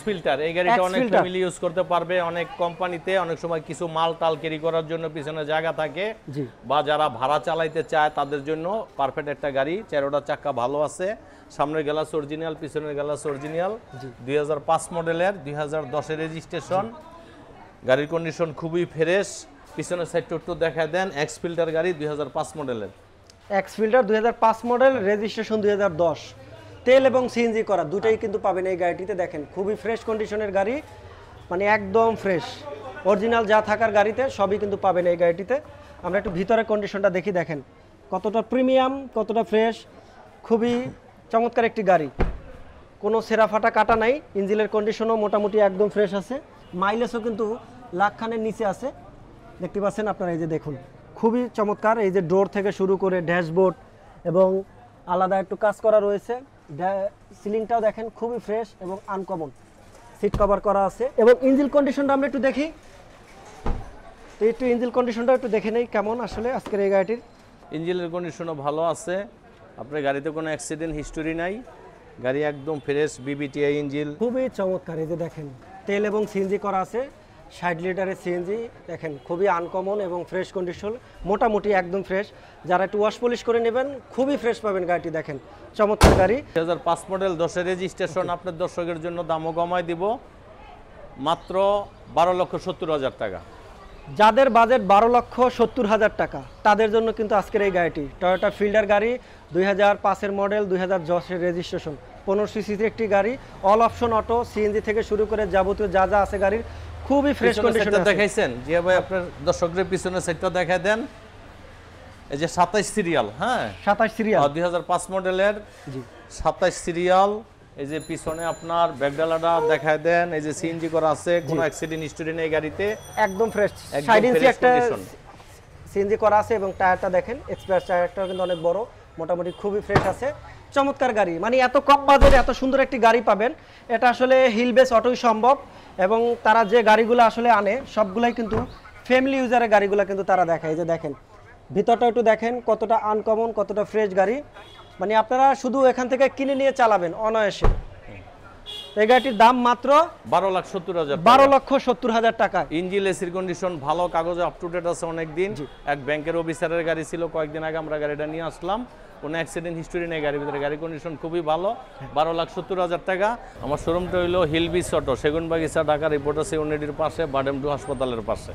Filter, এই গাড়িটা অনেক ফ্যামিলি ইউজ করতে পারবে। অনেক কোম্পানিতে অনেক সময় কিছু মাল টাল ক্যারি করার জন্য পিছনে জায়গা থাকে, বা যারা ভাড়া চালাইতে চায় তাদের জন্য পারফেক্ট একটা গাড়ি। চারোটা চাক্কা ভালো আছে, সামনের গ্লাস অরিজিনাল, পিছনের গ্লাস অরিজিনাল। 2005 মডেলের, 2010 এর রেজিস্ট্রেশন। গাড়ির কন্ডিশন খুবই ফ্রেশ। পিছনের সাইডটা একটু দেখায় দেন। এক্স ফিল্টার গাড়ি 2005 মডেলের। X filter 2005 model, registration 2010। তেল এবং সিএনজি করা দুটাই কিন্তু পাবেন এই গাড়িটিতে। দেখেন খুবই ফ্রেশ কন্ডিশনের গাড়ি, মানে একদম ফ্রেশ অরিজিনাল যা থাকার গাড়িতে সবই কিন্তু পাবেন এই গাড়িটিতে। আমরা একটু ভিতরের কন্ডিশনটা দেখি, দেখেন কতটা প্রিমিয়াম, কতটা ফ্রেশ। খুবই চমৎকার একটি গাড়ি, কোনো সেরা ফাটা কাটা নাই। ইঞ্জিনের কন্ডিশনও মোটামুটি একদম ফ্রেশ আছে। মাইলেজও কিন্তু লাখখানের নিচে আছে, দেখতে পাচ্ছেন আপনারা। এই যে দেখুন খুবই চমৎকার, এই যে ডোর থেকে শুরু করে ড্যাশবোর্ড এবং আলাদা একটু কাজ করা রয়েছে। সিলিংটাও দেখেন খুবই ফ্রেশ এবং আনকমন, সিট কভার করা আছে। এবং ইঞ্জিন কন্ডিশনটা আমরা একটু দেখি, তো একটু ইঞ্জিন কন্ডিশনটা একটু দেখে নেই কেমন আসলে আজকের এই গাড়িটির। ইঞ্জিনের কন্ডিশনও ভালো আছে, আপনার গাড়িতে কোনো অ্যাক্সিডেন্ট হিস্টোরি নাই। গাড়ি একদম ফ্রেশ, বিবিটিআই ইঞ্জিন, খুবই চমৎকার। এই যে দেখেন তেল এবং সিএনজি করা আছে, 60 লিটারের সিএনজি। দেখেন খুবই আনকমন এবং ফ্রেশ কন্ডিশন, মোটামুটি একদম ফ্রেশ। যারা একটু ওয়াশ পলিশ করে নেবেন খুবই ফ্রেশ পাবেন গাড়িটি। দেখেন চমৎকার গাড়ি, 2005 মডেল, 10 এর রেজিস্ট্রেশন। আপনার দর্শকের জন্য দামও কমায় দিব, মাত্র 12,70,000 টাকা। যাদের বাজেট 12,70,000 টাকা তাদের জন্য কিন্তু আজকের এই গাড়িটি টয়োটা ফিল্ডার গাড়ি, 2005 মডেল, 2010 এর রেজিস্ট্রেশন, 15 সিসির একটি গাড়ি। অল অপশন অটো, সিএনজি থেকে শুরু করে যাবতীয় যা যা আছে গাড়ির খুবই ফ্রেশ কন্ডিশনে দেখাইছেন। যে ভাই আপনার দর্শকদের পিছনের সাইডটা দেখায় দেন। এই যে 27 সিরিয়াল, হ্যাঁ 27 সিরিয়াল, 2005 মডেলের, জি 27 সিরিয়াল। এই যে পিছনে আপনার ব্যাকডালাটা দেখায় দেন। এই যে সিএনজি করা আছে, কোনো অ্যাক্সিডেন্ট হিস্টোরি নেই গাড়িতে, একদম ফ্রেশ। 60 ইঞ্চি একটা সিএনজি করা আছে এবং টায়ারটা দেখেন এক্সপ্রেস টায়ারটাও কিন্তু অনেক বড়, মোটামুটি খুবই ফ্রেশ আছে। চমৎকার গাড়ি, মানে এত কম বাজেটে এত সুন্দর একটি গাড়ি পাবেন, এটা আসলে হিল বেস অটোই সম্ভব। এবং তারা যে গাড়িগুলো আসলে আনে সবগুলাই কিন্তু ফ্যামিলি ইউজারের গাড়িগুলো কিন্তু তারা দেখায়। যে দেখেন ভিতরটা একটু দেখেন কতটা আনকমন, কতটা ফ্রেশ গাড়ি, মানে আপনারা শুধু এখান থেকে কিনে নিয়ে চালাবেন অনায়াসে। এই গাড়িটির দাম মাত্র 12,70,000, 12,70,000 টাকা। ইঞ্জিন এসির কন্ডিশন ভালো, কাগজে আপ টু ডেট আছে অনেক দিন। এক ব্যাংকের অফিসারের গাড়ি ছিল, কয়েকদিন আগে আমরা গাড়িটা নিয়ে আসলাম, কোনো অ্যাক্সিডেন্ট হিস্টোরি নেই গাড়ির ভিতরে। গাড়ির কন্ডিশন খুবই ভালো, 12,70,000 টাকা। আমার শোরুমটা হইলো hill beach auto, Segunbagicha, Dhaka reporter 780 পাশে, বাডেম 2 হাসপাতালের পাশে।